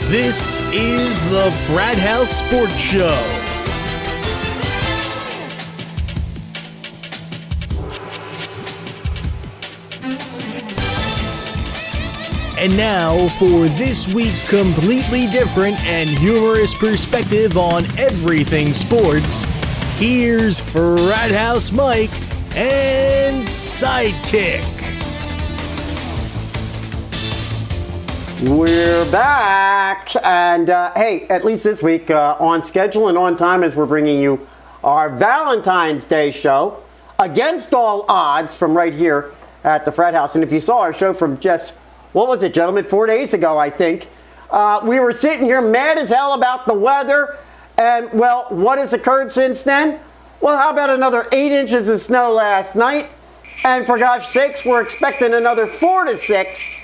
This is the Frat House Sports Show. And now for this week's completely different and humorous perspective on everything sports, here's Frat House Mike and Sidekick. We're back, and hey, at least this week on schedule and on time as we're bringing you our Valentine's Day show against all odds from right here at the Frat House. And if you saw our show from just, what was it, gentlemen, 4 days ago, I think, we were sitting here mad as hell about the weather, and well, what has occurred since then? Well, how about another 8 inches of snow last night? And for gosh sakes, we're expecting another 4 to 6.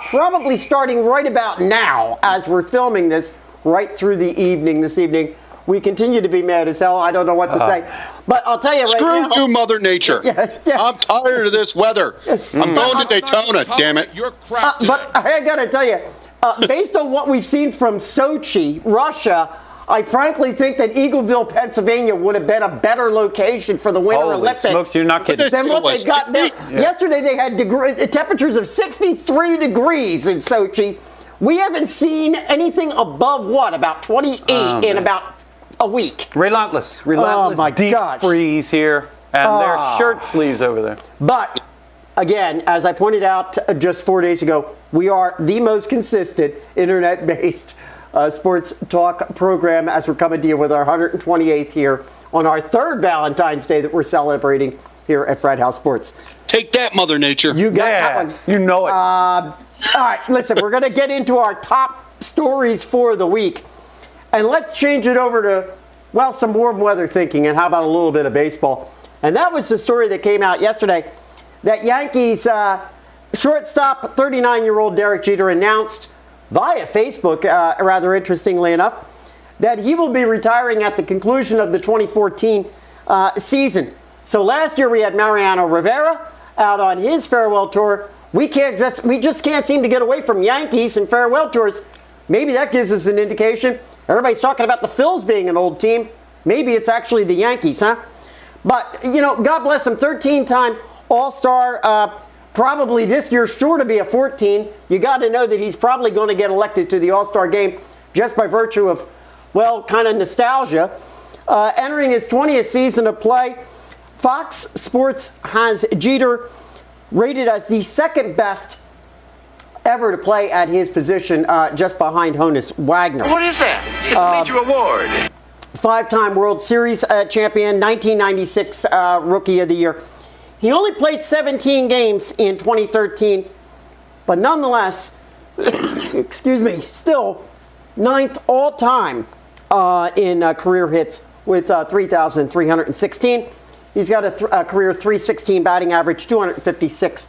Probably starting right about now as we're filming this right through the evening this evening. We continue to be mad as hell. I don't know what to say. But I'll tell you right now. Screw you, Mother Nature. Yeah. I'm tired of this weather. I'm going to Daytona, damn it. You're crap but I got to tell you, based on what we've seen from Sochi, Russia, I frankly think that Eagleville, Pennsylvania would have been a better location for the Winter Olympics. Smokes, you're not kidding. Than what they've got there. Yeah. Yesterday they had temperatures of 63 degrees in Sochi. We haven't seen anything above what? About 28 in about a week. Relentless Oh my deep gosh. freeze here. And there's shirt sleeves over there. But, again, as I pointed out just 4 days ago, we are the most consistent internet-based sports talk program as we're coming to you with our 128th here on our third Valentine's Day that we're celebrating here at Frat House Sports. Take that, Mother Nature. You got that one. You know it. All right, listen, we're going to get into our top stories for the week. And let's change it over to, well, some warm weather thinking, and how about a little bit of baseball. And that was the story that came out yesterday, that Yankees shortstop, 39-year-old Derek Jeter announced via Facebook, rather interestingly enough, that he will be retiring at the conclusion of the 2014 season. So last year we had Mariano Rivera out on his farewell tour. We just can't seem to get away from Yankees and farewell tours. Maybe that gives us an indication. Everybody's talking about the Phils being an old team. Maybe it's actually the Yankees, huh? But, you know, God bless him, 13-time All-Star, probably this year sure to be a 14. You got to know that he's probably going to get elected to the All-Star game just by virtue of, well, kind of nostalgia. Entering his 20th season of play, Fox Sports has Jeter rated as the second best ever to play at his position, just behind Honus Wagner. What is that? It's a major award. 5-time World Series champion, 1996 Rookie of the Year. He only played 17 games in 2013, but nonetheless, excuse me, still 9th all-time in career hits with 3,316. He's got a career 316 batting average, 256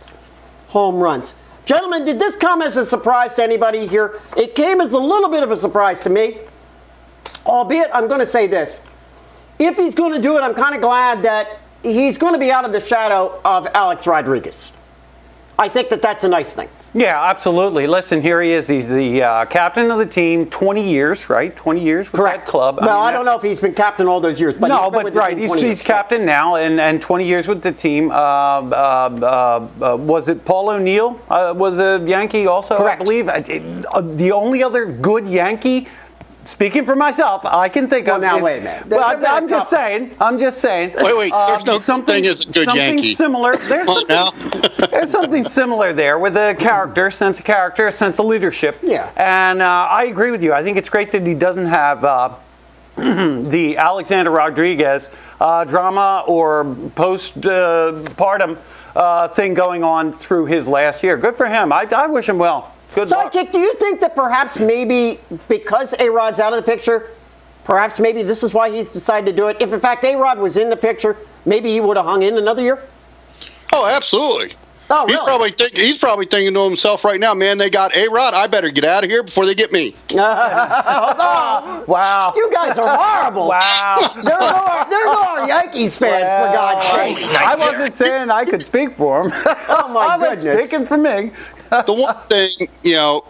home runs. Gentlemen, did this come as a surprise to anybody here? It came as a little bit of a surprise to me, albeit I'm going to say this. If he's going to do it, I'm kind of glad that he's going to be out of the shadow of Alex Rodriguez. I think that that's a nice thing. Yeah, absolutely. Listen, here he is. He's the captain of the team, 20 years, right? 20 years with Correct. that club. Well, I don't know if he's been captain all those years. But no, but right, he's captain now, and 20 years with the team. Was it Paul O'Neill? Was a Yankee also, Correct. I believe? The only other good Yankee, speaking for myself, I can think of. Now, wait a minute. Well, I'm just saying. Wait. There's no something as a good something Yankee. Similar. There's something similar there with a sense of leadership. Yeah. And I agree with you. I think it's great that he doesn't have the Alexander Rodriguez drama or postpartum thing going on through his last year. Good for him. I wish him well. Good luck. Sidekick, do you think that perhaps maybe because A-Rod's out of the picture, perhaps maybe this is why he's decided to do it? If in fact A-Rod was in the picture, maybe he would have hung in another year? Oh, absolutely. Oh, really? He's probably thinking to himself right now, man, they got A-Rod. I better get out of here before they get me. Oh, wow. you guys are horrible. Wow. They're go our Yankees fans, for God's sake. I wasn't saying I could speak for him. Oh, my goodness. I was speaking for me. The one thing,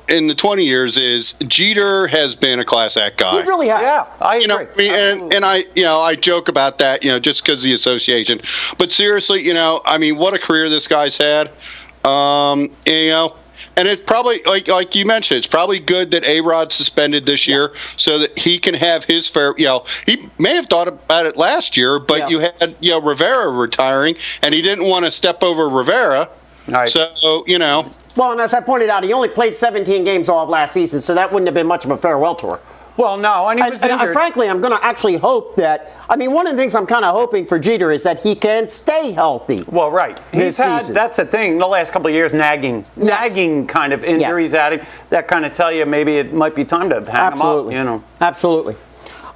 in the 20 years is Jeter has been a class act guy. He really has. Yeah, I agree. And I joke about that, just because of the association. But seriously, what a career this guy's had. And it's probably, like you mentioned, it's probably good that A-Rod's suspended this year so that he can have his fair, he may have thought about it last year, but you had, Rivera retiring, and he didn't want to step over Rivera. Right. So, Well, and as I pointed out, he only played 17 games all of last season, so that wouldn't have been much of a farewell tour. Well, no, and he was injured. Frankly, I'm going to actually hope that. One of the things I'm kind of hoping for Jeter is that he can stay healthy. Well, right. This season. That's the thing. The last couple of years, nagging kind of injuries at him. That kind of tell you maybe it might be time to hang him up. Absolutely.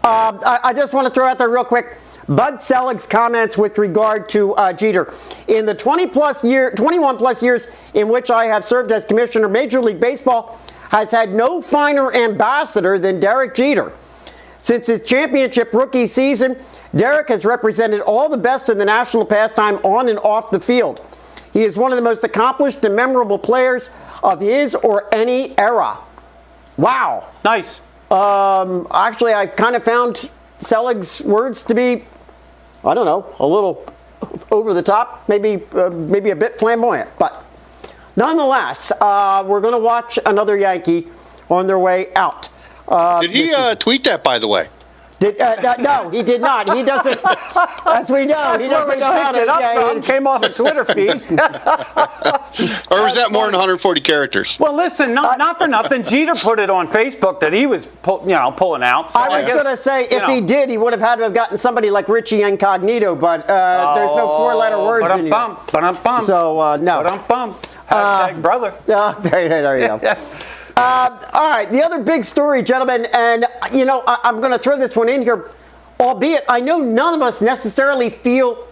I just want to throw out there real quick. Bud Selig's comments with regard to Jeter. In the 21 plus years in which I have served as commissioner, Major League Baseball has had no finer ambassador than Derek Jeter. Since his championship rookie season, Derek has represented all the best in the national pastime on and off the field. He is one of the most accomplished and memorable players of his or any era. Wow. Nice. Actually, I kind of found Selig's words to be, I don't know, a little over the top, maybe a bit flamboyant, but nonetheless, we're going to watch another Yankee on their way out. Did he tweet that, by the way? No, he did not. He doesn't, as we know, he doesn't know how to. It came off a Twitter feed. Or was that more than 140 characters? Well, listen, not for nothing. Jeter put it on Facebook that he was, pulling out. So I was going to say, if he did, he would have had to have gotten somebody like Richie Incognito, but there's no four-letter words in here. So, no. Hashtag brother. There you go. All right, the other big story, gentlemen, and, I'm going to throw this one in here, albeit I know none of us necessarily feel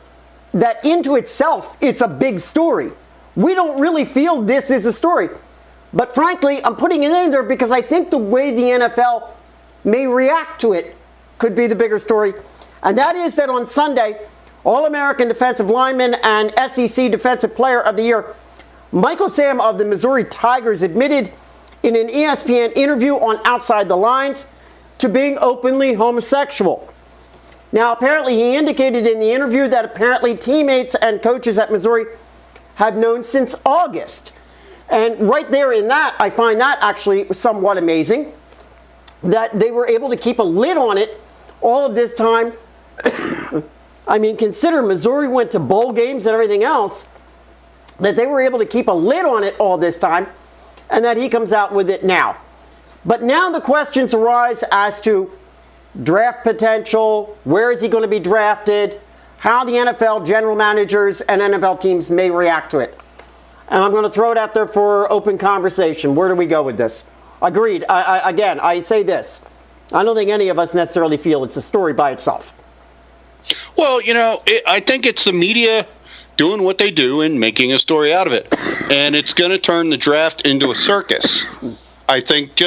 that into itself it's a big story. We don't really feel this is a story. But frankly, I'm putting it in there because I think the way the NFL may react to it could be the bigger story. And that is that on Sunday, All-American defensive lineman and SEC Defensive Player of the Year, Michael Sam of the Missouri Tigers, admitted in an ESPN interview on Outside the Lines to being openly homosexual. Now, apparently he indicated in the interview that apparently teammates and coaches at Missouri have known since August. And right there in that, I find that actually somewhat amazing, that they were able to keep a lid on it all of this time. Consider Missouri went to bowl games and everything else, that they were able to keep a lid on it all this time, and that he comes out with it now. But now the questions arise as to draft potential, where is he going to be drafted, how the NFL general managers and NFL teams may react to it. And I'm going to throw it out there for open conversation. Where do we go with this? Agreed. Again, I say this. I don't think any of us necessarily feel it's a story by itself. Well, I think it's the media doing what they do and making a story out of it. And it's going to turn the draft into a circus. I think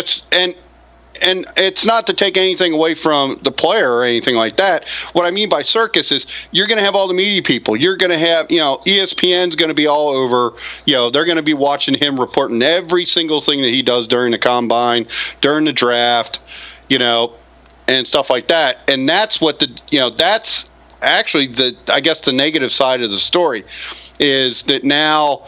and it's not to take anything away from the player or anything like that. What I mean by circus is you're going to have all the media people. You're going to have, ESPN's going to be all over. They're going to be watching him reporting every single thing that he does during the combine, during the draft, and stuff like that. And that's what that's actually the negative side of the story is that now,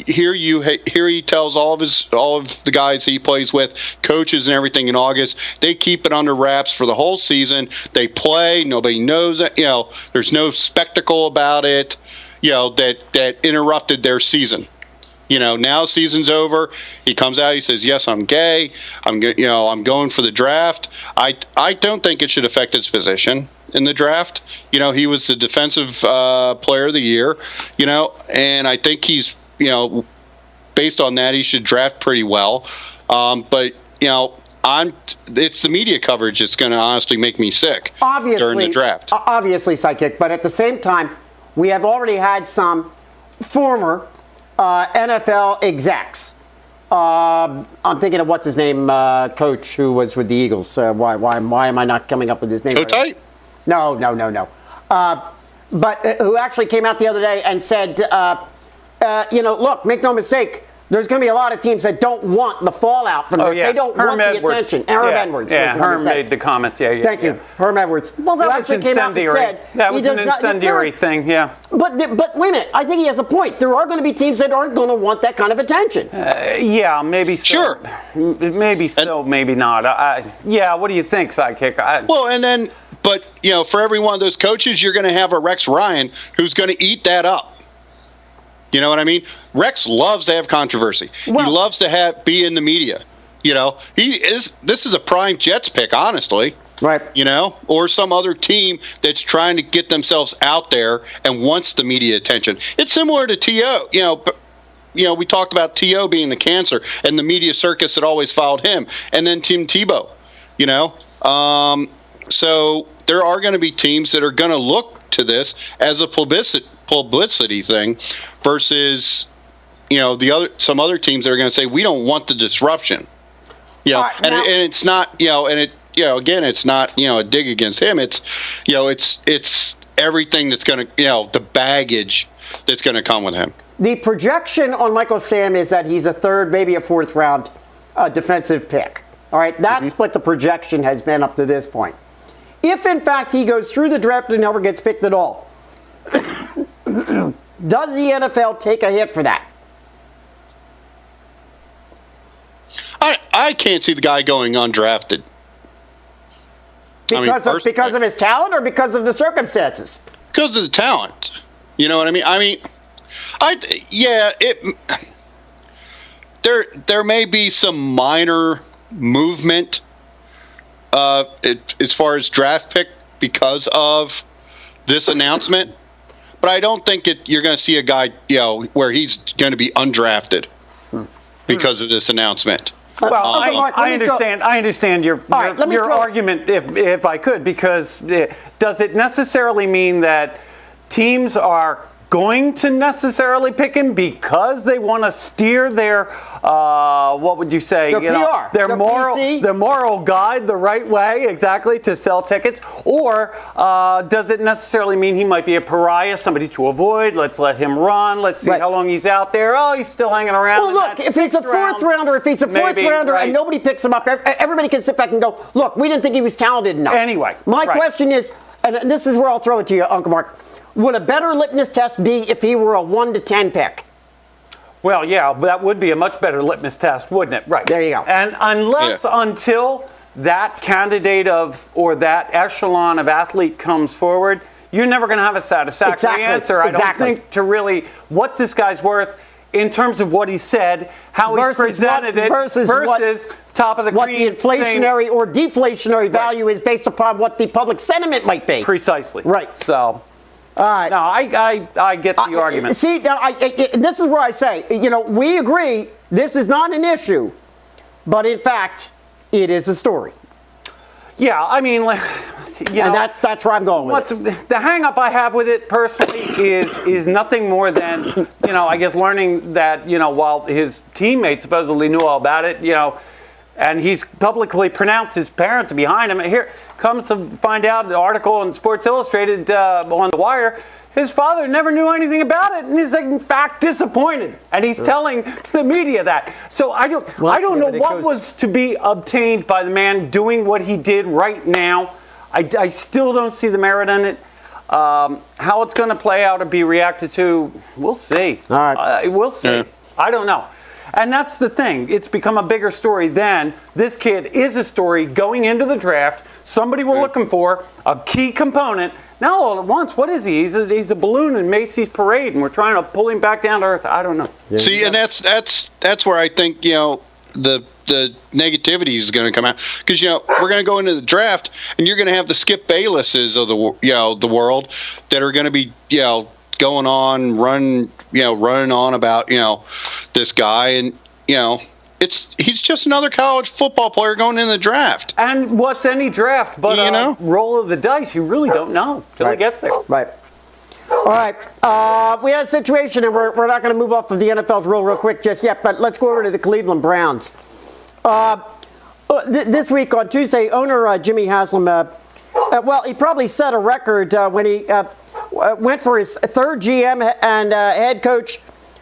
here he tells all of the guys he plays with, coaches and everything in August, they keep it under wraps for the whole season. They play, nobody knows it, there's no spectacle about it, that interrupted their season. Now season's over. He comes out. He says, "Yes, I'm gay. I'm going for the draft." I don't think it should affect his position in the draft. He was the defensive player of the year. And I think he's based on that he should draft pretty well. But it's the media coverage that's going to honestly make me sick during the draft. Obviously, Psychic. But at the same time, we have already had some former NFL execs. I'm thinking of what's his name, coach who was with the Eagles. Why am I not coming up with his name? Tight. No. But who actually came out the other day and said, look, make no mistake, there's going to be a lot of teams that don't want the fallout from this. Yeah. They don't want the attention. Herm Edwards. Yeah, Herm made the comments. Yeah. Thank you, Herm Edwards. Well, that was incendiary. That was an incendiary thing, yeah. But wait a minute. I think he has a point. There are going to be teams that aren't going to want that kind of attention. Yeah, maybe so. Sure. Maybe so, maybe not. What do you think, Sidekick? But for every one of those coaches, you're going to have a Rex Ryan who's going to eat that up. You know what I mean? Rex loves to have controversy. Well, he loves to be in the media. This is a prime Jets pick, honestly. Right. Or some other team that's trying to get themselves out there and wants the media attention. It's similar to T.O. We talked about T.O. being the cancer and the media circus that always followed him, and then Tim Tebow. So there are going to be teams that are going to look to this as a publicity thing versus some other teams that are going to say we don't want the disruption. Right, and it's not again, it's not a dig against him. It's it's everything that's going to the baggage that's going to come with him. The projection on Michael Sam is that he's a third, maybe a fourth round defensive pick. All right, that's what the projection has been up to this point. If, in fact, he goes through the draft and never gets picked at all, does the NFL take a hit for that? I can't see the guy going undrafted. Because of his talent or because of the circumstances? Because of the talent. You know what I mean? There may be some minor movement as far as draft pick because of this announcement, but I don't think you're going to see a guy where he's going to be undrafted because of this announcement. Well, I understand your argument if I could, because does it necessarily mean that teams are going to necessarily pick him because they want to steer their what would you say, their their moral guide the right way exactly to sell tickets, or does it necessarily mean he might be a pariah, somebody to avoid? Let's let him run. Let's see how long he's out there. Oh, he's still hanging around. Well, look, if he's a fourth rounder and nobody picks him up, everybody can sit back and go, look, we didn't think he was talented enough. Anyway, my question is, and this is where I'll throw it to you, Uncle Mark. Would a better litmus test be if he were a 1 to 10 pick? Well, yeah, that would be a much better litmus test, wouldn't it? Right. There you go. And until that candidate or that echelon of athlete comes forward, you're never going to have a satisfactory answer. I don't think to really what's this guy's worth in terms of what he said, how he's presented it, versus top of the cream. What the inflationary or deflationary value is based upon what the public sentiment might be. Precisely. Right. So. All right. No, I get the argument. See, now this is where I say, we agree this is not an issue, but in fact, it is a story. Yeah, I mean, and that's where I'm going with it. The hang-up I have with it personally is nothing more than, I guess learning that, while his teammates supposedly knew all about it, and he's publicly pronounced his parents behind him. Here comes to find out, the article in Sports Illustrated on The Wire, his father never knew anything about it, and he's in fact disappointed. And he's telling the media that. So I don't know what was to be obtained by the man doing what he did right now. I still don't see the merit in it. How it's going to play out or be reacted to, we'll see. All right. We'll see. Yeah. I don't know. And that's the thing. It's become a bigger story than this kid is a story going into the draft. Somebody we're looking for, a key component. Now all at once, what is he? He's a balloon in Macy's parade, and we're trying to pull him back down to earth. I don't know. See, and that's where I think the negativity is going to come out, because we're going to go into the draft, and you're going to have the Skip Baylesses of the world that are going to be going on, running on about this guy, and he's just another college football player going in the draft. And what's any draft but a roll of the dice? You really don't know till he gets there. Right. All right. We had a situation, and we're not going to move off of the NFL's real quick just yet, but let's go over to the Cleveland Browns. This week on Tuesday, owner Jimmy Haslam Well, he probably set a record when he went for his third GM and head coach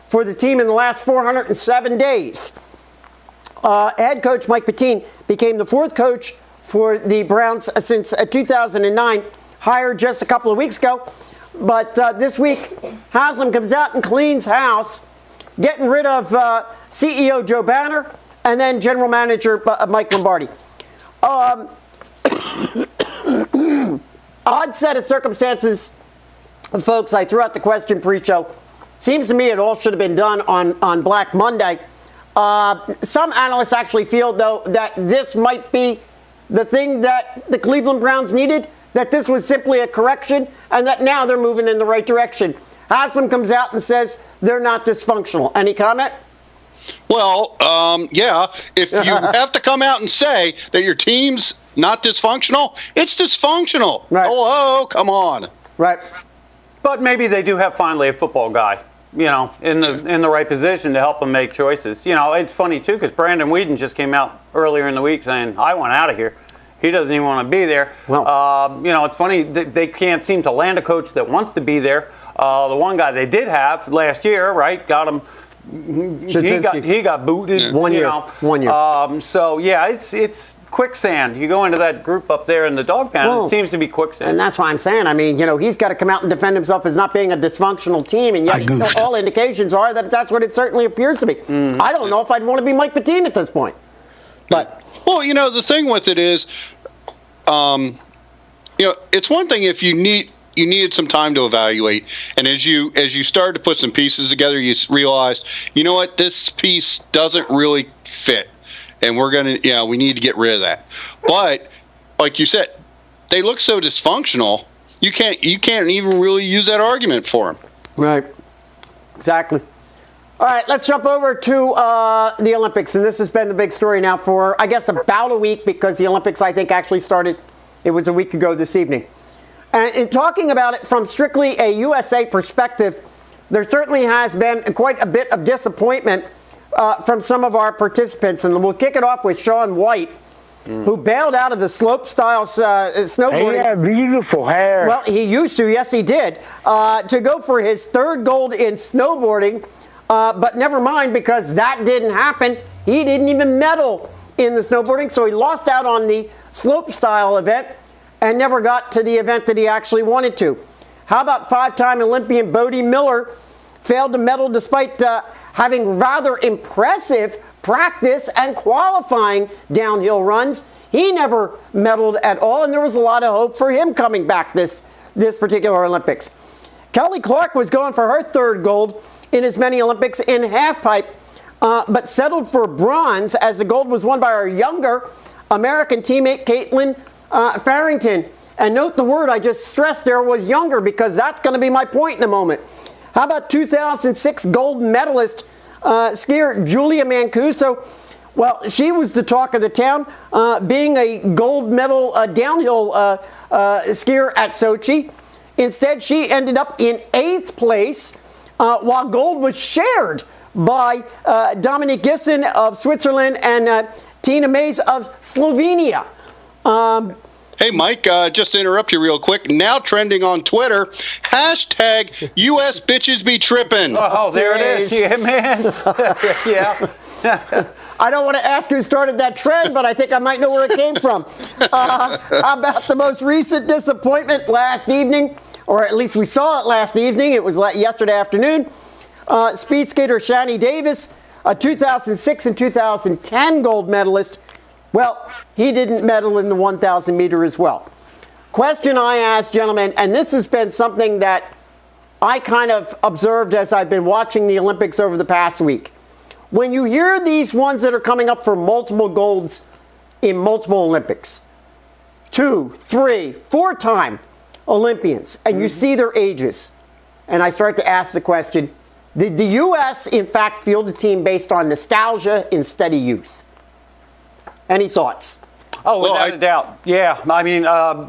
for the team in the last 407 days. Head coach Mike Pettine became the fourth coach for the Browns since 2009, hired just a couple of weeks ago. But this week, Haslam comes out and cleans house, getting rid of CEO Joe Banner and then general manager Mike Lombardi. Odd set of circumstances, folks. I threw out the question pre-show. Seems to me it all should have been done on Black Monday. Some analysts actually feel, though, that this might be the thing that the Cleveland Browns needed, that this was simply a correction, and that now they're moving in the right direction. Haslam comes out and says they're not dysfunctional. Any comment? Well, yeah. If you have to come out and say that your team's not dysfunctional, it's dysfunctional. Right. Hello, come on. Right. But maybe they do have finally a football guy, you know, in the right position to help them make choices. You know, it's funny too because Brandon Weeden just came out earlier in the week saying, "I want out of here." He doesn't even want to be there. Well, you know, it's funny they can't seem to land a coach that wants to be there. The one guy they did have last year, right, got him. He got booted. Yeah. 1 year. 1 year. So yeah, it's quicksand. You go into that group up there in the dog pound, it seems to be quicksand. And that's why I'm saying, I mean, you know, he's got to come out and defend himself as not being a dysfunctional team, and yet all indications are that that's what it certainly appears to be. I don't know if I'd want to be Mike Pettine at this point. But well, you know, the thing with it is, you know, it's one thing if you needed some time to evaluate, and as you started to put some pieces together, you realized, you know what, this piece doesn't really fit, and we need to get rid of that. But like you said, they look so dysfunctional, you can't even really use that argument for them. right, exactly. All right, let's jump over to the Olympics, and this has been the big story now for, I guess, about a week, because the Olympics, I think, actually started, it was a week ago this evening. And in talking about it from strictly a USA perspective, there certainly has been quite a bit of disappointment from some of our participants. And we'll kick it off with Shaun White, who bailed out of the slope-style snowboarding. He had beautiful hair. Well, he used to, yes, he did, to go for his third gold in snowboarding. But never mind, because that didn't happen. He didn't even medal in the snowboarding, so he lost out on the slope-style event and never got to the event that he actually wanted to. How about five-time Olympian Bodie Miller failed to medal despite having rather impressive practice and qualifying downhill runs? He never medaled at all, and there was a lot of hope for him coming back this particular Olympics. Kelly Clark was going for her third gold in as many Olympics in halfpipe, but settled for bronze as the gold was won by our younger American teammate Caitlin Farrington. And note the word I just stressed there was younger, because that's going to be my point in a moment. How about 2006 gold medalist skier Julia Mancuso? Well, she was the talk of the town, being a gold medal downhill skier at Sochi. Instead, she ended up in 8th place, while gold was shared by Dominic Gissen of Switzerland and Tina Mays of Slovenia. Hey, Mike, just to interrupt you real quick. Now trending on Twitter, hashtag US bitches be tripping. Oh, there it is. Yeah, man. Yeah. I don't want to ask who started that trend, but I think I might know where it came from. How about the most recent disappointment last evening, or at least we saw it last evening. It was yesterday afternoon. Speed skater Shani Davis, a 2006 and 2010 gold medalist. Well, he didn't medal in the 1,000 meter as well. Question I asked, gentlemen, and this has been something that I kind of observed as I've been watching the Olympics over the past week. When you hear these ones that are coming up for multiple golds in multiple Olympics, 2, 3, 4-time Olympians, and you see their ages, and I start to ask the question, did the U.S. in fact field a team based on nostalgia instead of youth? Any thoughts? Oh, without a doubt. Yeah, I mean,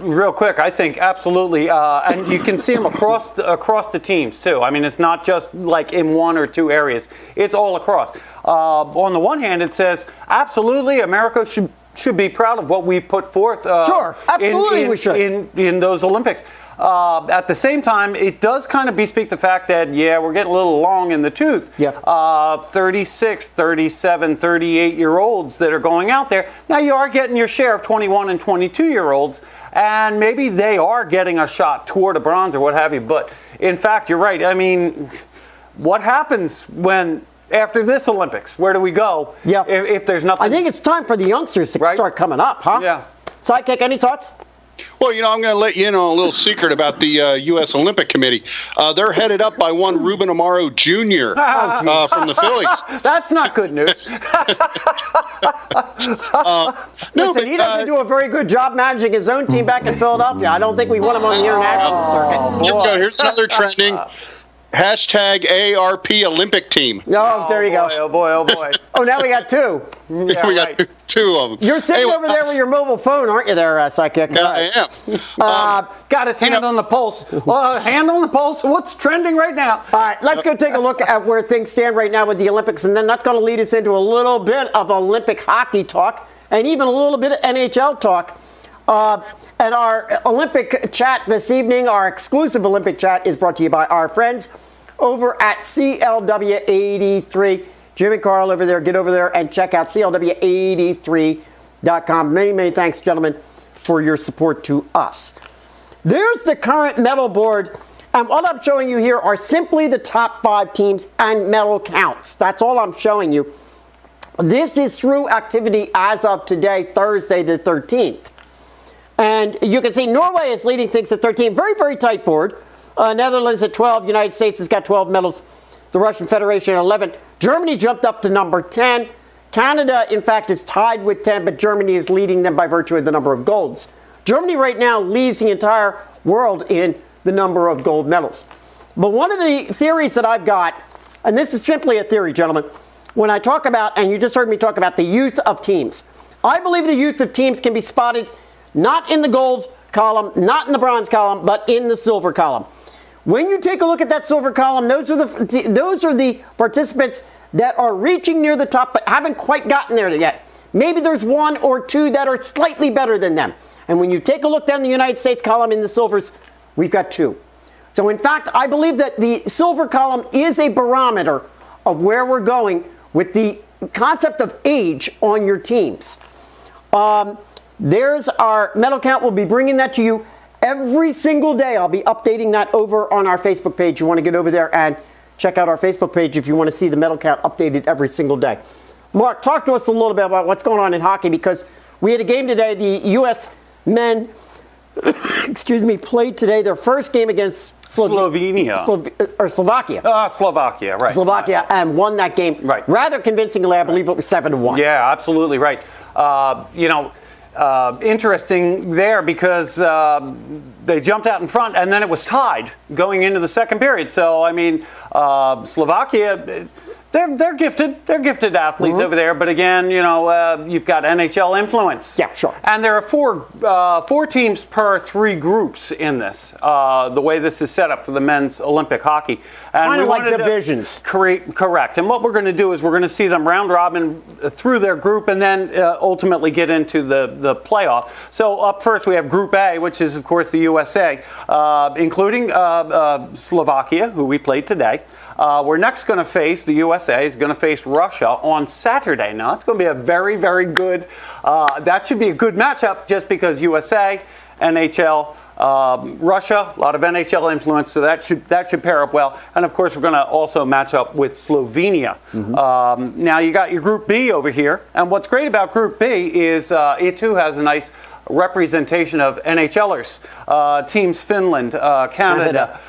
real quick, I think absolutely. And you can see them across the teams, too. I mean, it's not just like in one or two areas. It's all across. On the one hand, it says, absolutely, America should should be proud of what we've put forth. Sure, absolutely we should. In those Olympics. At the same time, it does kind of bespeak the fact that, we're getting a little long in the tooth. Yeah. 36, 37, 38-year-olds that are going out there. Now, you are getting your share of 21 and 22-year-olds, and maybe they are getting a shot toward a bronze or what have you. But, in fact, you're right. I mean, what happens after this Olympics? Where do we go if there's nothing? I think it's time for the youngsters to start coming up, huh? Yeah. Sidekick, any thoughts? Well, I'm going to let you know a little secret about the U.S. Olympic Committee. They're headed up by one Ruben Amaro Jr. From the Phillies. That's not good news. Listen, he doesn't do a very good job managing his own team back in Philadelphia. I don't think we want him on the international circuit. Here's another trending. Hashtag ARP Olympic team. Oh, there you go. Oh, boy, oh, boy. Oh, now we got two. Yeah, we got two of them. You're sitting over there with your mobile phone, aren't you there, Sidekick? Yeah, I am. Got his hand on the pulse. Hand on the pulse. What's trending right now? All right, let's go take a look at where things stand right now with the Olympics, and then that's going to lead us into a little bit of Olympic hockey talk and even a little bit of NHL talk. And our Olympic chat this evening, our exclusive Olympic chat, is brought to you by our friends over at CLW83. Jim and Carl over there, get over there and check out CLW83.com. Many, many thanks, gentlemen, for your support to us. There's the current medal board, and what I'm showing you here are simply the top 5 teams and medal counts. That's all I'm showing you. This is through activity as of today, Thursday the 13th. And you can see Norway is leading things at 13. Very, very tight board. Netherlands at 12. United States has got 12 medals. The Russian Federation at 11. Germany jumped up to number 10. Canada, in fact, is tied with 10, but Germany is leading them by virtue of the number of golds. Germany right now leads the entire world in the number of gold medals. But one of the theories that I've got, and this is simply a theory, gentlemen, when I talk about, and you just heard me talk about the youth of teams, I believe the youth of teams can be spotted not in the gold column, not in the bronze column, but in the silver column. When you take a look at that silver column, those are the participants that are reaching near the top but haven't quite gotten there yet. Maybe there's 1 or 2 that are slightly better than them. And when you take a look down the United States column in the silvers, we've got 2. So in fact, I believe that the silver column is a barometer of where we're going with the concept of age on your teams. There's our medal count. We'll be bringing that to you every single day. I'll be updating that over on our Facebook page. You want to get over there and check out our Facebook page if you want to see the medal count updated every single day. Mark, talk to us a little bit about what's going on in hockey, because we had a game today. The U.S. men, played today their first game against Slovakia, right. Slovakia, and won that game rather convincingly. I believe it was 7-1. Yeah, absolutely right. Interesting there because they jumped out in front and then it was tied going into the second period. So, I mean, Slovakia, they're gifted. They're gifted athletes over there. But again, you've got NHL influence. Yeah, sure. And there are four teams per 3 groups in this, the way this is set up for the men's Olympic hockey. And kind of like divisions. Correct. And what we're going to do is we're going to see them round robin through their group and then ultimately get into the playoff. So up first we have Group A, which is, of course, the USA, including Slovakia, who we played today. We're next going to face, the USA is going to face Russia on Saturday. Now, it's going to be a very, very good, that should be a good matchup just because USA, NHL, Russia, a lot of NHL influence, so that should pair up well. And of course, we're going to also match up with Slovenia. Now, you got your Group B over here, and what's great about Group B is it too has a nice representation of NHLers, teams Finland, Canada,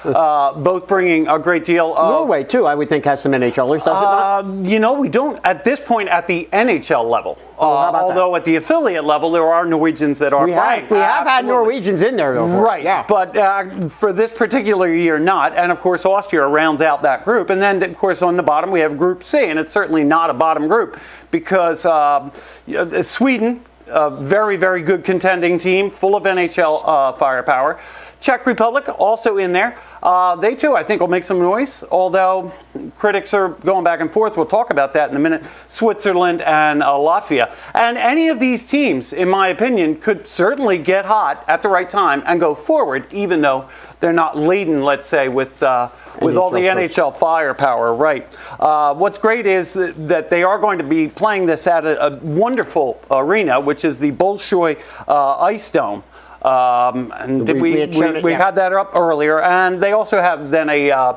both bringing a great deal of... Norway, too, I would think, has some NHLers, does it not? We don't at this point at the NHL level. How about although that? At the affiliate level, there are Norwegians that are playing. We have had Norwegians in there, though. Right, yeah. But for this particular year, not. And, of course, Austria rounds out that group. And then, of course, on the bottom, we have Group C. And it's certainly not a bottom group because Sweden... A very, very good contending team, full of NHL firepower. Czech Republic also in there. They too, I think, will make some noise, although critics are going back and forth. We'll talk about that in a minute. Switzerland and Latvia. And any of these teams, in my opinion, could certainly get hot at the right time and go forward, even though they're not laden, let's say, with all the NHL firepower. Right. What's great is that they are going to be playing this at a wonderful arena, which is the Bolshoi Ice Dome. And we had that up earlier, and they also have then a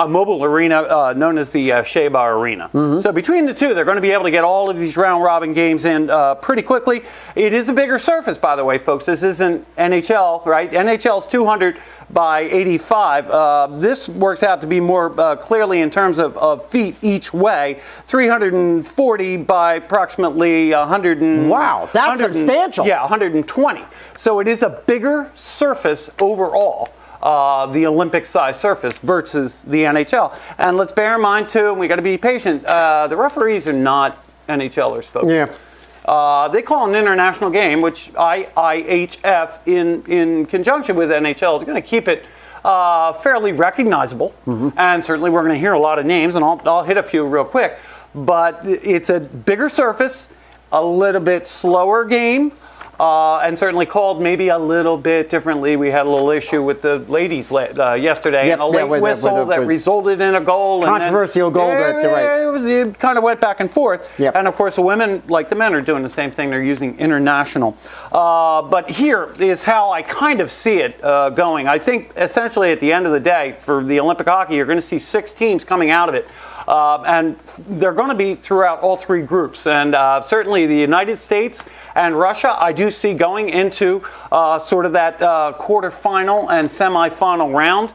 mobile arena known as the Sheba Arena. So between the two, they're going to be able to get all of these round-robin games in pretty quickly. It is a bigger surface, by the way, folks. This isn't NHL, right? NHL's 200 by 85. This works out to be more clearly in terms of feet each way. 340 by approximately 100. Wow, that's substantial. Yeah, 120. So it is a bigger surface overall. The Olympic size surface versus the NHL. And let's bear in mind too, and we got to be patient, the referees are not NHLers, folks. Yeah. They call it an international game, which IIHF in conjunction with NHL is going to keep it fairly recognizable. And certainly we're going to hear a lot of names, and I'll hit a few real quick. But it's a bigger surface, a little bit slower game. And certainly called maybe a little bit differently. We had a little issue with the ladies yesterday, and a late whistle that resulted in a goal. Controversial goal. It kind of went back and forth. Yep. And of course, the women, like the men, are doing the same thing. They're using international. But here is how I kind of see it going. I think essentially at the end of the day, for the Olympic hockey, you're going to see 6 teams coming out of it. And they're going to be throughout all 3 groups. And certainly the United States and Russia, I do see going into sort of that quarterfinal and semifinal round.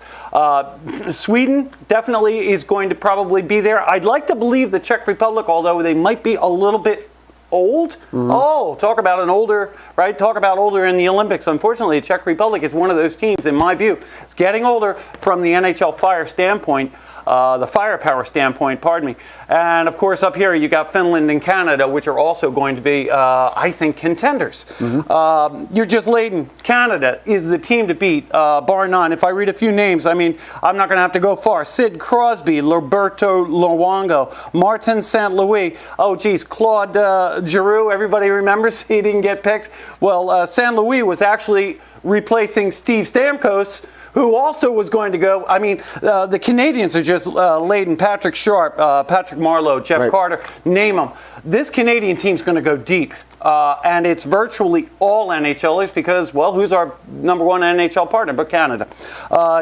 Sweden definitely is going to probably be there. I'd like to believe the Czech Republic, although they might be a little bit old. Oh, talk about an older, right? Talk about older in the Olympics. Unfortunately, the Czech Republic is one of those teams, in my view. It's getting older from the NHL fire standpoint. The firepower standpoint, pardon me. And of course, up here, you got Finland and Canada, which are also going to be, I think, contenders. You're just laden. Canada is the team to beat, bar none. If I read a few names, I mean, I'm not going to have to go far. Sid Crosby, Roberto Luongo, Martin St. Louis. Oh, geez, Claude Giroux. Everybody remembers he didn't get picked. Well, St. Louis was actually replacing Steve Stamkos, who also was going to go. I mean, the Canadians are just laden. Patrick Sharp, Patrick Marleau, Jeff Carter, name them. This Canadian team's going to go deep. And it's virtually all NHLers because, well, who's our number 1 NHL partner but Canada?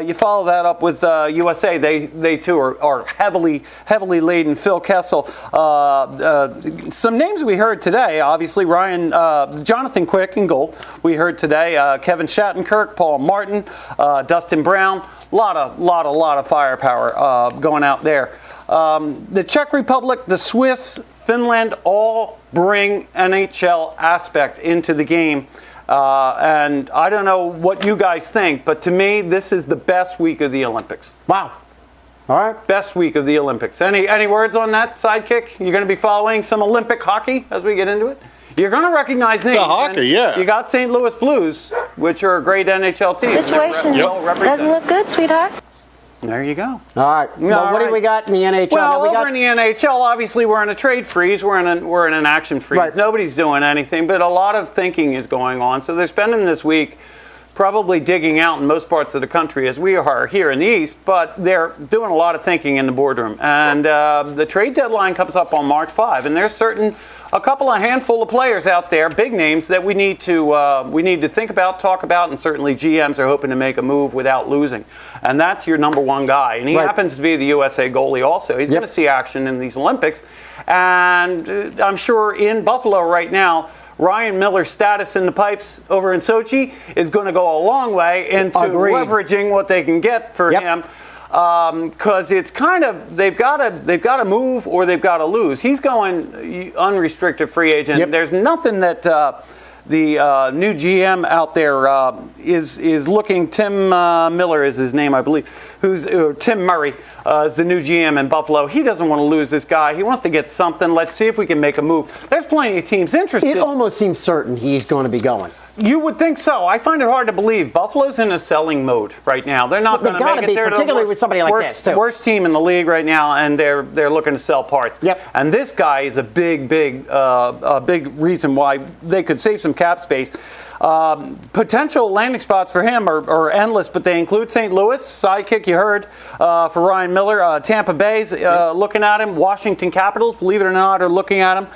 You follow that up with USA. They too are heavily laden. Phil Kessel. Some names we heard today, obviously, Jonathan Quick in goal. We heard today. Kevin Shattenkirk, Paul Martin, Dustin Brown. Lot of firepower going out there. The Czech Republic, the Swiss, Finland all bring NHL aspect into the game. And I don't know what you guys think, but to me, this is the best week of the Olympics. Wow. All right. Best week of the Olympics. Any words on that, Sidekick? You're going to be following some Olympic hockey as we get into it? You're going to recognize names. The hockey, yeah. You got St. Louis Blues, which are a great NHL team. Situation doesn't look good, sweetheart. There you go. All right. Well, what do we got in the NHL? Well, over in the NHL, obviously, we're in a trade freeze. We're in an action freeze. Right. Nobody's doing anything, but a lot of thinking is going on. So they're spending this week probably digging out in most parts of the country, as we are here in the East, but they're doing a lot of thinking in the boardroom. And the trade deadline comes up on March 5, and there's a handful of players out there, big names, that we need to think about, talk about, and certainly GMs are hoping to make a move without losing. And that's your number 1 guy. And he happens to be the USA goalie also. He's going to see action in these Olympics. And I'm sure in Buffalo right now, Ryan Miller's status in the pipes over in Sochi is going to go a long way into leveraging what they can get for him. Because it's kind of they've got to move or they've got to lose. He's going unrestricted free agent. There's nothing that the new GM out there is looking. Tim Miller is his name, I believe. Tim Murray is the new GM in Buffalo. He doesn't want to lose this guy. He wants to get something. Let's see if we can make a move. There's plenty of teams interested. It almost seems certain he's going to be going. You would think so. I find it hard to believe. Buffalo's in a selling mode right now. They're not going to make it. They're particularly with somebody like this, too. Worst team in the league right now, and they're looking to sell parts. Yep. And this guy is a big reason why they could save some cap space. Potential landing spots for him are endless, but they include St. Louis, sidekick you heard, for Ryan Miller. Tampa Bay's looking at him. Washington Capitals, believe it or not, are looking at him.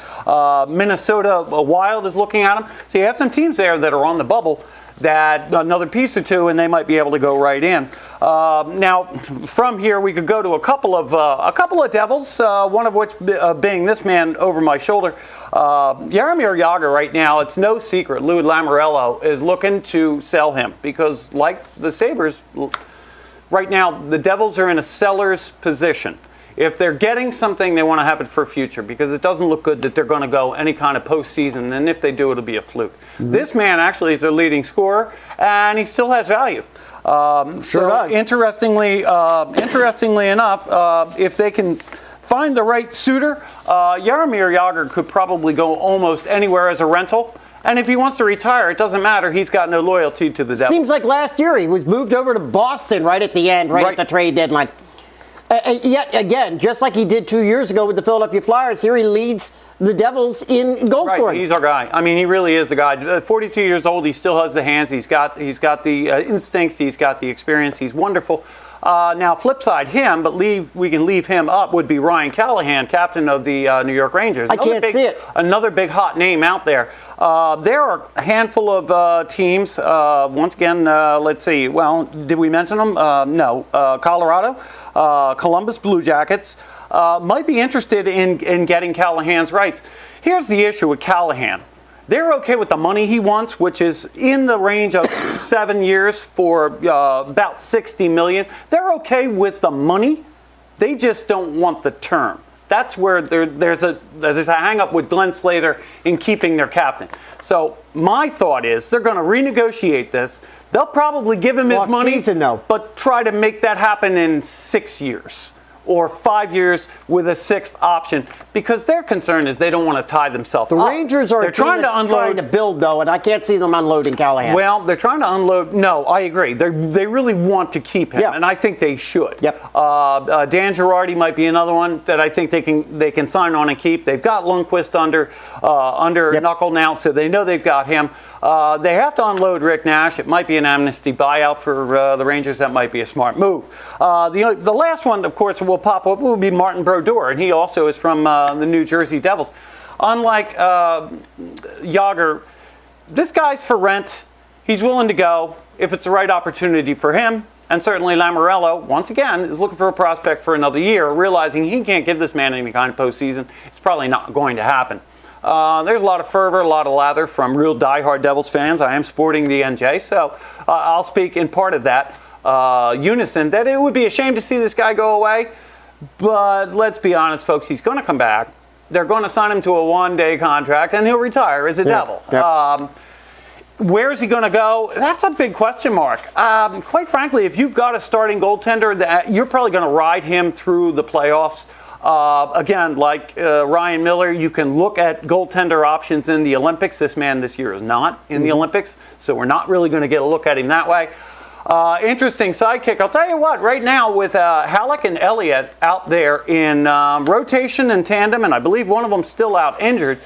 Minnesota Wild is looking at him. So you have some teams there that are on the bubble that another piece or two, and they might be able to go right in. Now, from here, we could go to a couple of Devils, one of which being this man over my shoulder. Jaromir Jagr right now, it's no secret, Lou Lamoriello is looking to sell him because, like the Sabres, right now the Devils are in a seller's position. If they're getting something, they want to have it for future because it doesn't look good that they're going to go any kind of postseason, and if they do, it'll be a fluke. Mm-hmm. This man actually is their leading scorer, and he still has value. Interestingly enough, if they can find the right suitor, Jaromir Jagr could probably go almost anywhere as a rental. And if he wants to retire, it doesn't matter. He's got no loyalty to the Devils. Seems like last year he was moved over to Boston right at the end, right at the trade deadline. Yet again, just like he did 2 years ago with the Philadelphia Flyers, here he leads the Devils in goal scoring. He's our guy. I mean, he really is the guy. 42 years old, he still has the hands. He's got the instincts. He's got the experience. He's wonderful. Now, flip side, him, but we can leave him up, would be Ryan Callahan, captain of the New York Rangers. I can't see it. Another big hot name out there. There are a handful of teams. Once again, let's see. Well, did we mention them? No. Colorado, Columbus Blue Jackets might be interested in getting Callahan's rights. Here's the issue with Callahan. They're okay with the money he wants, which is in the range of 7 years for about $60 million. They're okay with the money. They just don't want the term. That's where there's a hang-up with Glenn Slater in keeping their captain. So my thought is they're going to renegotiate this. They'll probably give him his money, but try to make that happen in 6 years. Or 5 years with a sixth option, because their concern is they don't want to tie themselves up. The Rangers are trying to build, though, and I can't see them unloading Callahan. Well, they're trying to unload. No, I agree. They really want to keep him, and I think they should. Yep. Dan Girardi might be another one that I think they can sign on and keep. They've got Lundqvist under knuckle now, so they know they've got him. They have to unload Rick Nash. It might be an amnesty buyout for the Rangers. That might be a smart move. The last one, of course, will pop up will be Martin Brodeur, and he also is from the New Jersey Devils. Unlike Jagr, this guy's for rent. He's willing to go if it's the right opportunity for him. And certainly Lamoriello, once again, is looking for a prospect for another year, realizing he can't give this man any kind of postseason. It's probably not going to happen. There's a lot of fervor, a lot of lather from real diehard Devils fans. I am sporting the NJ, so I'll speak in part of that unison that it would be a shame to see this guy go away. But let's be honest, folks, he's going to come back. They're going to sign him to a one-day contract, and he'll retire as a Devil. Yep. Where's he going to go? That's a big question mark. Quite frankly, if you've got a starting goaltender, you're probably going to ride him through the playoffs. Again, like Ryan Miller, you can look at goaltender options in the Olympics. This man this year is not in the Olympics, so we're not really going to get a look at him that way. Interesting sidekick. I'll tell you what, right now with Halleck and Elliott out there in rotation and tandem, and I believe one of them still out injured,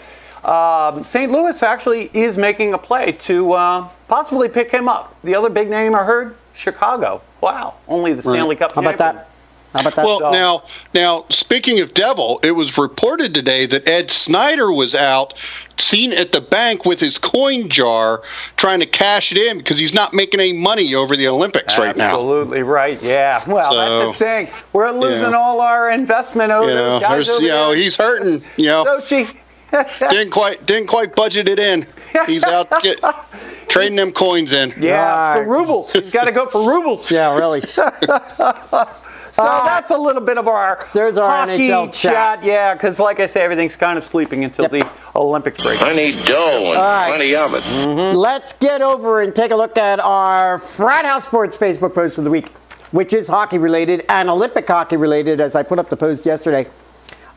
St. Louis actually is making a play to possibly pick him up. The other big name I heard, Chicago. Wow, only the Stanley Cup champion. How about that? Well, now, speaking of Devil, it was reported today that Ed Snyder was out, seen at the bank with his coin jar, trying to cash it in because he's not making any money over the Olympics right now. Absolutely right. Yeah. Well, that's the thing. We're losing all our investment over those guys over there. He's hurting. Sochi. didn't quite budget it in. He's out trading them coins in. Yeah, for rubles. He's got to go for rubles. Yeah, really. So that's a little bit of our hockey NHL chat. Yeah, because like I say, everything's kind of sleeping until the Olympics break. I need dough and plenty of it. Mm-hmm. Let's get over and take a look at our Frat House Sports Facebook post of the week, which is hockey related and Olympic hockey related, as I put up the post yesterday,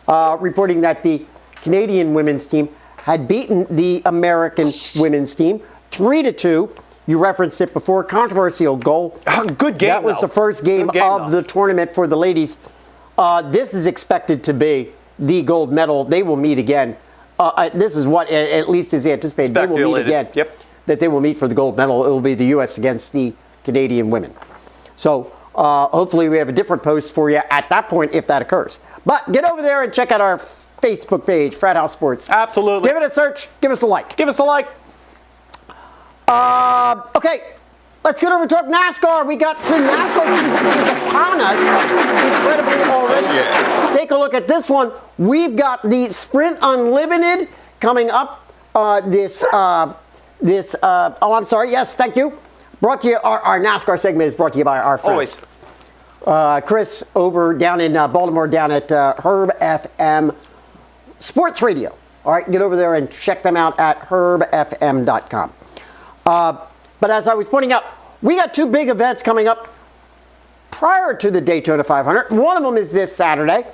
reporting that the Canadian women's team had beaten the American women's team 3-2. You referenced it before. Controversial goal. Good game. That was the first game of the tournament for the ladies. This is expected to be the gold medal. They will meet again. This is what at least is anticipated. They will meet again. Yep. That they will meet for the gold medal. It will be the U.S. against the Canadian women. So hopefully we have a different post for you at that point if that occurs. But get over there and check out our Facebook page, Frat House Sports. Absolutely. Give it a search. Give us a like. Give us a like. Okay, let's get over and talk NASCAR. We got the NASCAR season is upon us incredibly already. Yeah. Take a look at this one. We've got the Sprint Unlimited coming up. Oh, I'm sorry. Yes, thank you. Brought to you, our NASCAR segment is brought to you by our friends. Always. Chris over down in Baltimore down at Herb FM Sports Radio. All right, get over there and check them out at herbfm.com. But as I was pointing out, we got two big events coming up prior to the Daytona 500. One of them is this Saturday,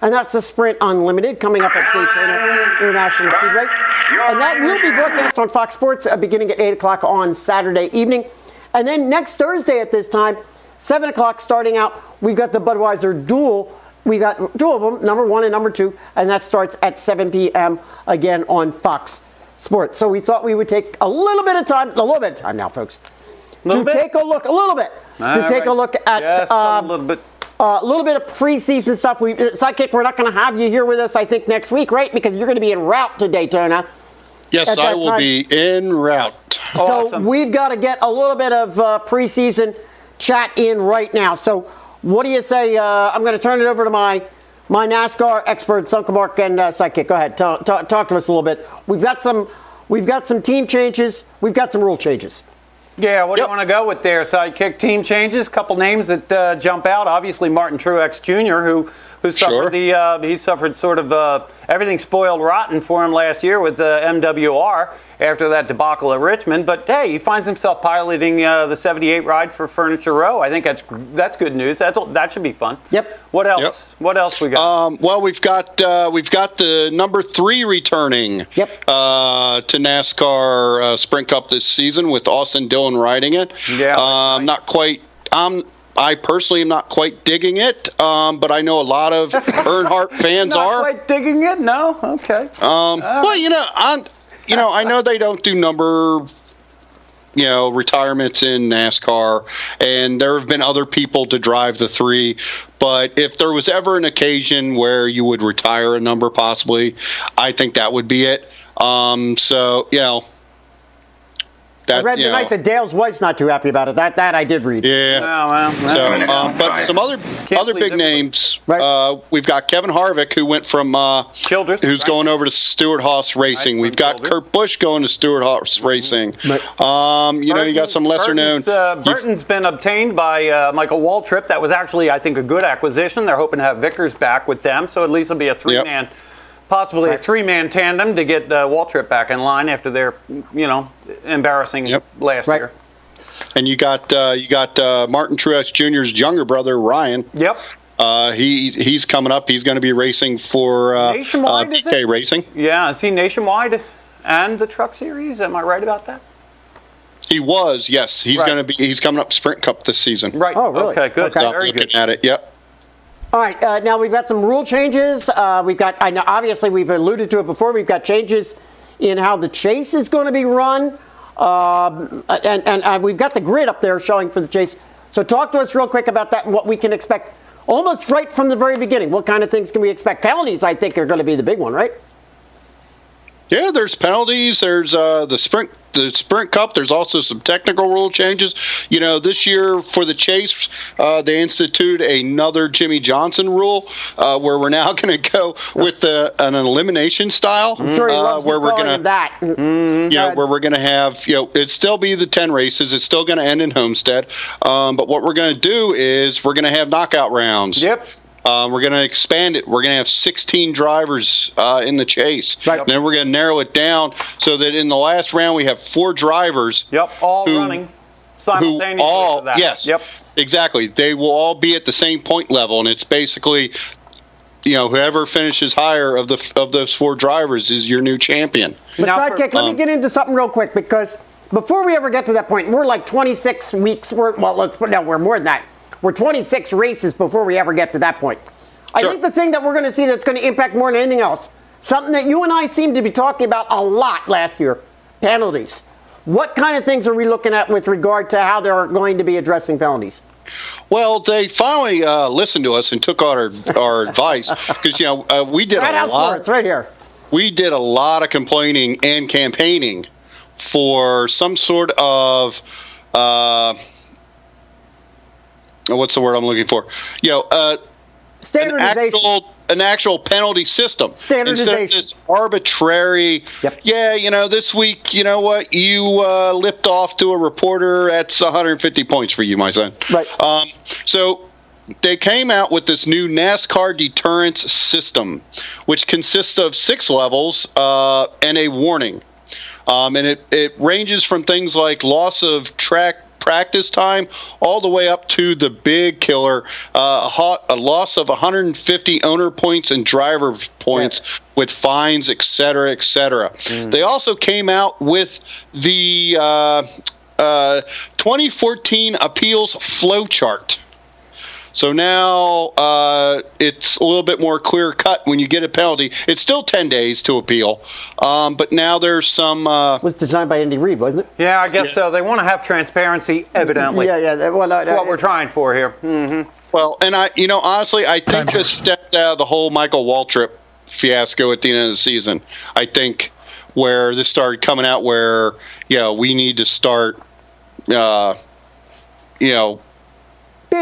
and that's the Sprint Unlimited coming up at Daytona International Speedway. And that will be broadcast on Fox Sports beginning at 8 o'clock on Saturday evening. And then next Thursday at this time, 7 o'clock starting out, we've got the Budweiser Duel. We got two of them, number 1 and number 2, and that starts at 7 p.m. again on Fox Sports. So we thought we would take a little bit of time now, folks, to take a look at a little bit. A little bit of preseason stuff. Sidekick, we're not going to have you here with us, I think, next week, right? Because you're going to be en route to Daytona. Yes, I will be en route. So Awesome. we've got to get a little bit of preseason chat in right now. So what do you say? I'm going to turn it over to my NASCAR experts, Uncle Mark and Sidekick. Go ahead. Talk to us a little bit. We've got some team changes. We've got some rule changes. Yeah, what do you want to go with there, Sidekick? Team changes, couple names that jump out. Obviously, Martin Truex Jr., who suffered he suffered sort of everything spoiled rotten for him last year with the MWR after that debacle at Richmond. But hey, he finds himself piloting the 78 ride for Furniture Row. I think that's good news. That should be fun. Yep. What else? Yep. What else we got? Well, we've got the number 3 returning. Yep. To NASCAR Sprint Cup this season with Austin Dillon riding it. Yeah. Nice. Not quite. I personally am not quite digging it, but I know a lot of Earnhardt fans Not are. quite digging it? No? Okay. Well, I know they don't do number, retirements in NASCAR, and there have been other people to drive the 3. But if there was ever an occasion where you would retire a number, possibly, I think that would be it. I read tonight that Dale's wife's not too happy about it. That I did read. Yeah. But some other big names. Right. We've got Kevin Harvick, who went from Childress, who's going over to Stewart-Haas Racing. We've got Childress. Kurt Busch going to Stewart-Haas Racing. You got some lesser known. Burton's been obtained by Michael Waltrip. That was actually, I think, a good acquisition. They're hoping to have Vickers back with them, so at least it'll be a three-man. Yep. Possibly a 3-man tandem to get Waltrip back in line after their, embarrassing last year. And you got Martin Truex Jr.'s younger brother Ryan. Yep. He's coming up. He's going to be racing for Nationwide, PK Racing. Yeah, is he Nationwide and the Truck Series? Am I right about that? He was, yes. He's going to be. He's coming up Sprint Cup this season. Right. Oh, really? Okay, good. Okay. Very looking good. at it. Yep. All right, now we've got some rule changes. I know obviously we've alluded to it before. We've got changes in how the chase is going to be run, and we've got the grid up there showing for the chase. So talk to us real quick about that and what we can expect almost right from the very beginning. What kind of things can we expect? Penalties, I think, are going to be the big one, right? Yeah, there's penalties. There's the Sprint Cup. There's also some technical rule changes. This year for the chase, they instituted another Jimmy Johnson rule where we're now going to go with an elimination style. I'm sure he loves where we're calling gonna, him that. Where we're going to have, it'd still be the 10 races. It's still going to end in Homestead. But what we're going to do is we're going to have knockout rounds. Yep. We're going to expand it. We're going to have 16 drivers in the chase. Right. And then we're going to narrow it down so that in the last round we have 4 drivers. Yep, all running simultaneously for that. Yes, yep. Exactly. They will all be at the same point level, and it's basically, whoever finishes higher of those 4 drivers is your new champion. But Sidekick, let me get into something real quick because before we ever get to that point, we're like 26 weeks. We're more than that. We're 26 races before we ever get to that point. I think the thing that we're going to see that's going to impact more than anything else, something that you and I seem to be talking about a lot last year, penalties. What kind of things are we looking at with regard to how they're going to be addressing penalties? Well, they finally listened to us and took our advice because we did FRAT a House lot. Sports right here. We did a lot of complaining and campaigning for some sort of what's the word I'm looking for? Standardization. An actual penalty system. Standardization. Instead of this arbitrary, this week, you know what, you lipped off to a reporter, that's 150 points for you, my son. Right. So they came out with this new NASCAR deterrence system, which consists of 6 levels and a warning. And it ranges from things like loss of track practice time all the way up to the big killer, a loss of 150 owner points and driver points with fines, et cetera, et cetera. They also came out with the 2014 appeals flow chart. So now it's a little bit more clear cut when you get a penalty. It's still 10 days to appeal, but now there's some. It was designed by Andy Reid, wasn't it? Yeah, I guess so. They want to have transparency, evidently. Well, that's what we're trying for here. Mm-hmm. Well, and honestly, I think this stepped out of the whole Michael Waltrip fiasco at the end of the season. I think where this started coming out, where we need to start, being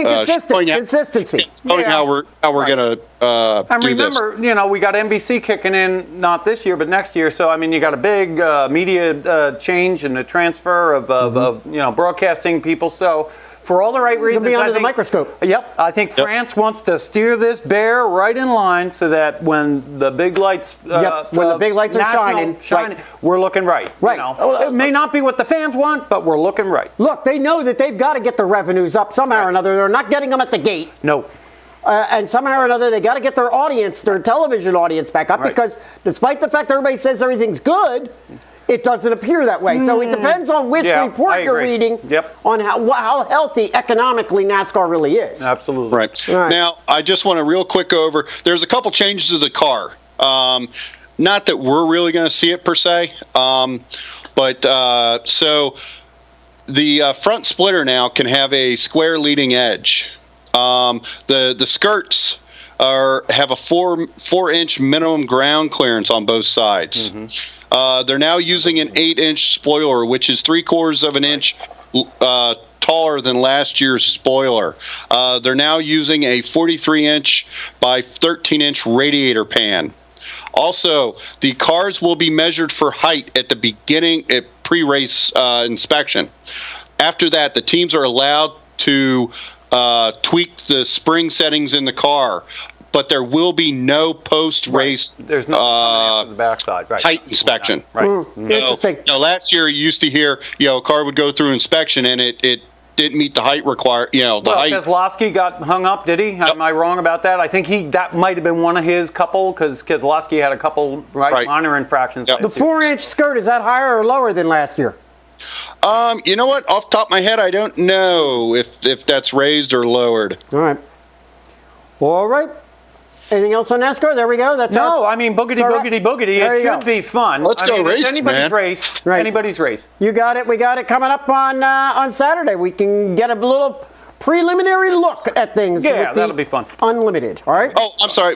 consistency. How we're going to and do remember, this. We got NBC kicking in not this year but next year. So you got a big media change and a transfer of broadcasting people. So for all the right reasons, be under the microscope. Yep, I think France wants to steer this bear right in line so that when the big lights, when the big lights are shining, we're looking right. Right. It may not be what the fans want, but we're looking right. Look, they know that they've got to get their revenues up somehow or another. They're not getting them at the gate. No. And somehow or another, they got to get their audience, their television audience back up because despite the fact everybody says everything's good, it doesn't appear that way. So it depends on which report you're reading on how healthy economically NASCAR really is. Absolutely. Right. Now, I just want to real quick go over, there's a couple changes to the car. Not that we're really going to see it per se, but so the front splitter now can have a square leading edge. The skirts have a 4-inch minimum ground clearance on both sides. They're now using an 8-inch spoiler, which is 3/4 of an inch taller than last year's spoiler. They're now using a 43-inch by 13-inch radiator pan. Also, the cars will be measured for height at the beginning at pre-race inspection. After that, the teams are allowed to tweak the spring settings in the car, but there will be no post-race There's no the backside. height inspection. Right. Interesting. Last year you used to hear, a car would go through inspection and it didn't meet the height height. Keselowski got hung up, did he? Am I wrong about that? I think that might have been one of his couple, because Keselowski had a couple minor infractions. The 4-inch skirt, is that higher or lower than last year? You know what? Off the top of my head, I don't know if that's raised or lowered. All right. Anything else on NASCAR? There we go. Boogity. It should be fun. Let's go race, anybody's man. race. Right. Anybody's race. You got it. We got it coming up on Saturday. We can get a little preliminary look at things. Yeah, that'll be fun. Unlimited. All right. Oh, I'm sorry.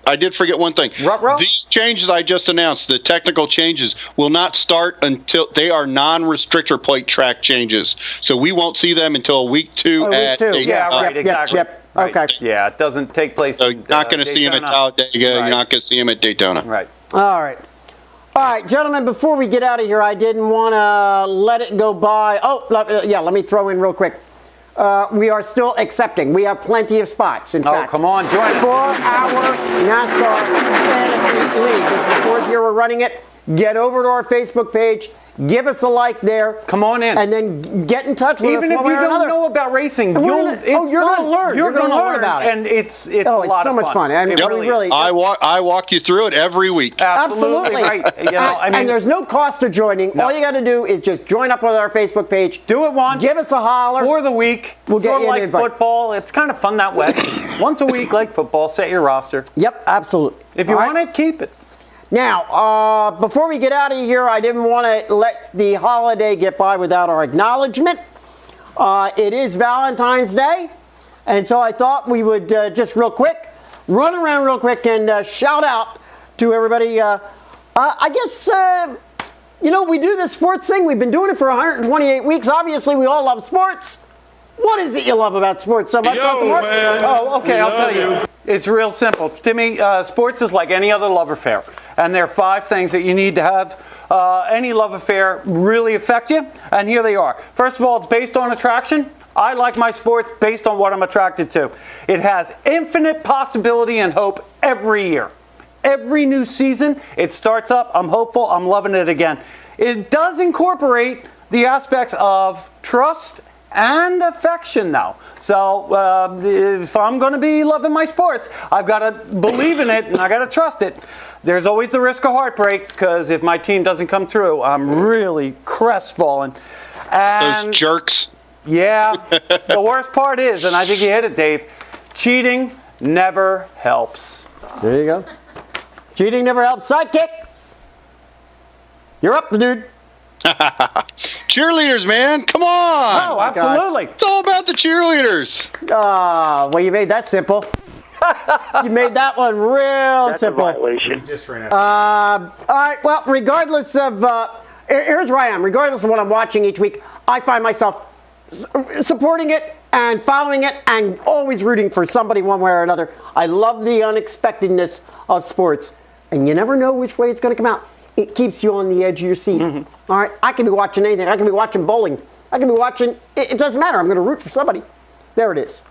I did forget one thing. These changes I just announced, the technical changes, will not start until they are non-restrictor plate track changes. So we won't see them until week 2 at Daytona. Exactly. Right. Okay. Yeah, it doesn't take place. So you're not going to see them at Talladega. You're not going to see them at Daytona. Right. All right, gentlemen, before we get out of here, I didn't want to let it go by. Let me throw in real quick. We are still accepting. We have plenty of spots, in fact. Come on, join us. For our NASCAR Fantasy League. This is the 4th year we're running it. Get over to our Facebook page. Give us a like there. Come on in. And then get in touch with us Even if one you way or don't another. know about racing, you're you're going going to learn. You're going to learn about it. And it's a it's lot so of much fun. And It really is. I walk you through it every week. Absolutely. Right. You know, And there's no cost to joining. No. All you got to do is just join up with our Facebook page. Do it once. Give us a holler. For the week. We'll get sort you of an like invite. football. It's kind of fun that way. Once a week, like football, set your roster. Yep, absolutely. If you All want right? it, keep it. Now, before we get out of here, I didn't want to let the holiday get by without our acknowledgement. It is Valentine's Day, and so I thought we would just run around real quick and shout out to everybody. I guess, we do this sports thing. We've been doing it for 128 weeks. Obviously, we all love sports. What is it you love about sports so much? Man. Oh, okay, I'll tell you. It's real simple. To me, sports is like any other love affair. And there are 5 things that you need to have any love affair really affect you. And here they are. First of all, it's based on attraction. I like my sports based on what I'm attracted to. It has infinite possibility and hope every year. Every new season, it starts up. I'm hopeful. I'm loving it again. It does incorporate the aspects of trust and affection now. So if I'm going to be loving my sports, I've got to believe in it and I got to trust it. There's always the risk of heartbreak because if my team doesn't come through, I'm really crestfallen. And Those jerks. yeah, the worst part is, and I think you hit it, Dave, cheating never helps. There you go. Cheating never helps. Sidekick. You're up, dude. Cheerleaders, man. Come on. Oh, absolutely. It's all about the cheerleaders. Well, you made that simple. You made that one real simple. violation. All right, well, regardless of, here's where I am. Regardless of what I'm watching each week, I find myself supporting it and following it and always rooting for somebody one way or another. I love the unexpectedness of sports, and you never know which way it's going to come out. It keeps you on the edge of your seat. Mm-hmm. All right, I could be watching anything. I could be watching bowling. I could be watching, it doesn't matter. I'm going to root for somebody. There it is.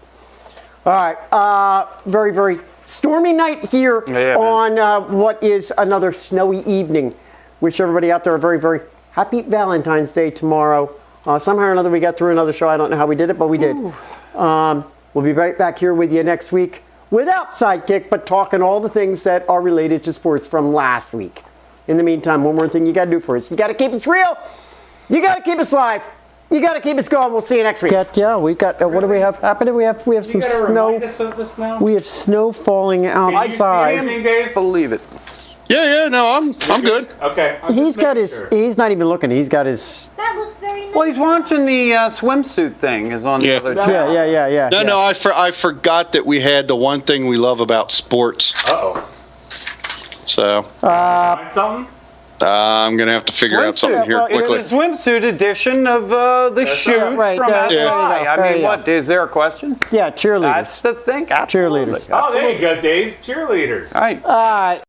All right, very, very stormy night here on what is another snowy evening. Wish everybody out there a very, very happy Valentine's Day tomorrow. Somehow or another we got through another show. I don't know how we did it, but we did. We'll be right back here with you next week without Sidekick, but talking all the things that are related to sports from last week. In the meantime, one more thing you got to do for us. You got to keep us real. You got to keep us live. You got to keep us going. We'll see you next week. Yeah, we got. What do we have happening? We have some snow. Snow. We have snow falling outside. Dave? Believe it. Yeah, no, I'm good. Okay. He's got his. He's not even looking. He's got his. That looks very nice. Well, he's watching the swimsuit thing. Is on the Yeah. other channel. Yeah. No, I forgot that we had the one thing we love about sports. Uh-oh. So Find something? I'm going to have to figure out something here well, quickly. It's a swimsuit edition of the shoot right, from there SI. you go. I There mean, you go. what? Is there a question? Yeah, cheerleaders. That's the thing. Absolutely. Cheerleaders. Oh, there you go, Dave. Cheerleader. All right. All right.